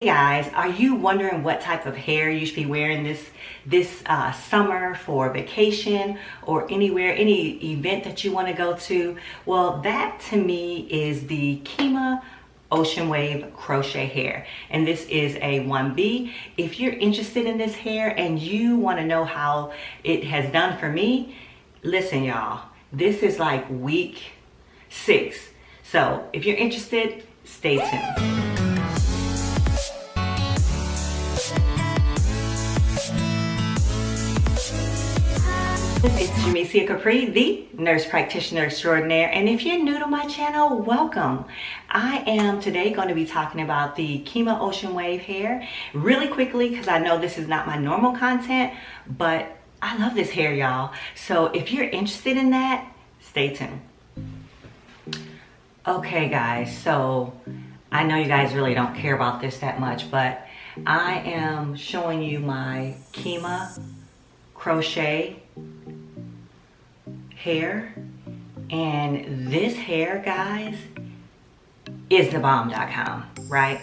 Hey guys, are you wondering what type of hair you should be wearing this summer for vacation or anywhere, any event that you want to go to? Well, that to me is the KIMA Ocean Wave crochet hair, and this is a 1B. If you're interested in this hair and you want to know how it has done for me, listen y'all, this is like week 6. So if you're interested, stay tuned. It's Jemecia Capri, the Nurse Practitioner Extraordinaire, and if you're new to my channel, welcome. I am today going to be talking about the KIMA Ocean Wave hair really quickly because I know this is not my normal content, but I love this hair, y'all. So if you're interested in that, stay tuned. Okay guys, so I know you guys really don't care about this that much, but I am showing you my KIMA crochet hair, and this hair, guys, is thebomb.com, right?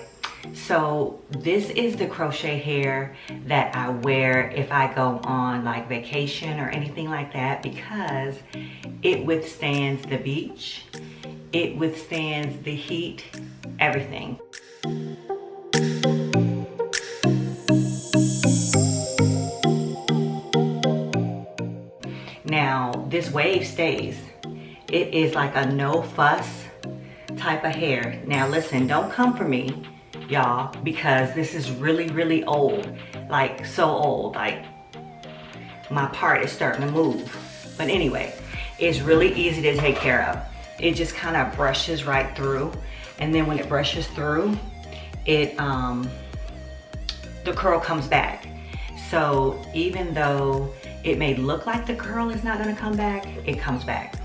So this is the crochet hair that I wear if I go on like vacation or anything like that, because it withstands the beach, it withstands the heat, everything. Now, this wave stays. It is like a no fuss type of hair. Now listen, don't come for me, y'all, because this is really, really old. Like so old, like my part is starting to move. But anyway, it's really easy to take care of. It just kind of brushes right through. And then when it brushes through, it the curl comes back. So even though it may look like the curl is not gonna come back, it comes back.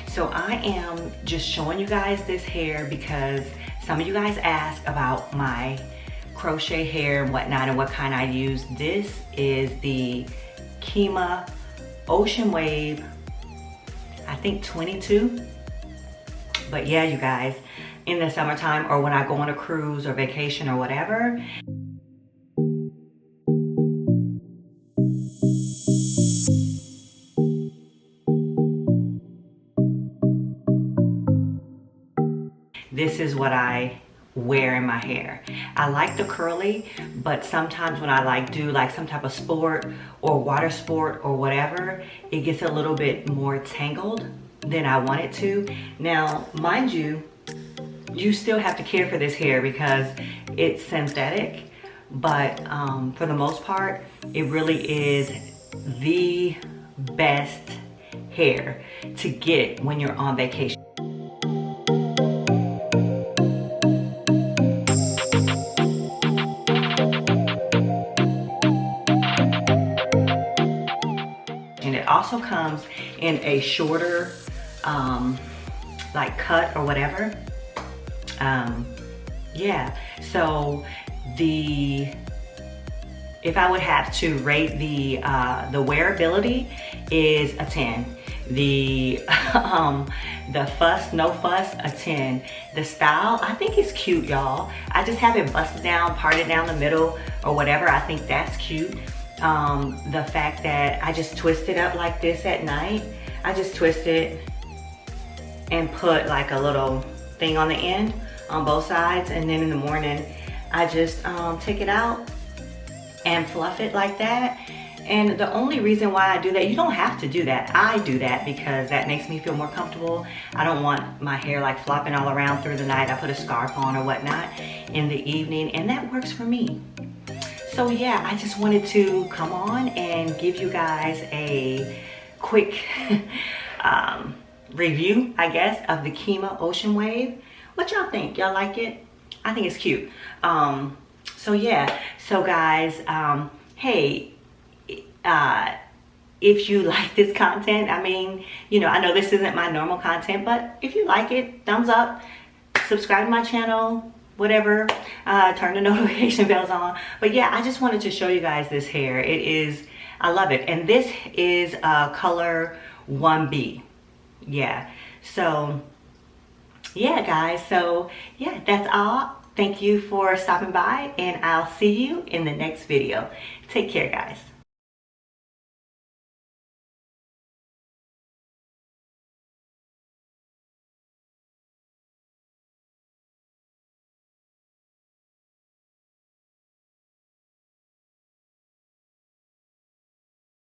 So I am just showing you guys this hair because some of you guys asked about my crochet hair and whatnot and what kind I use. This is the KIMA Ocean Wave, I think 22. But yeah, you guys, in the summertime or when I go on a cruise or vacation or whatever, this is what I wear in my hair. I like the curly, but sometimes when I like do like some type of sport or water sport or whatever, it gets a little bit more tangled than I want it to. Now, mind you, you still have to care for this hair because it's synthetic, but for the most part, it really is the best hair to get when you're on vacation. And it also comes in a shorter like cut or whatever. Yeah, so if I would have to rate the wearability is a 10. The fuss, no fuss, a 10. The style, I think it's cute, y'all. I just have it busted down, parted down the middle or whatever. I think that's cute. The fact that I just twist it up like this at night. I just twist it and put like a little thing on the end on both sides, and then in the morning I just take it out and fluff it like that. And the only reason why I do that, you don't have to do that, I do that because that makes me feel more comfortable. I don't want my hair like flopping all around through the night. I put a scarf on or whatnot in the evening, and that works for me. So yeah, I just wanted to come on and give you guys a quick review, I guess, of the KIMA Ocean Wave. What y'all think? Y'all like it? I think it's cute. So yeah, so guys, hey, if you like this content, I mean, you know, I know this isn't my normal content, but if you like it, thumbs up, subscribe to my channel, whatever, turn the notification bells on. But yeah, I just wanted to show you guys this hair. It is, I love it. And this is color 1B. Yeah, so yeah, guys, so yeah, that's all. Thank you for stopping by, and I'll see you in the next video. Take care, guys.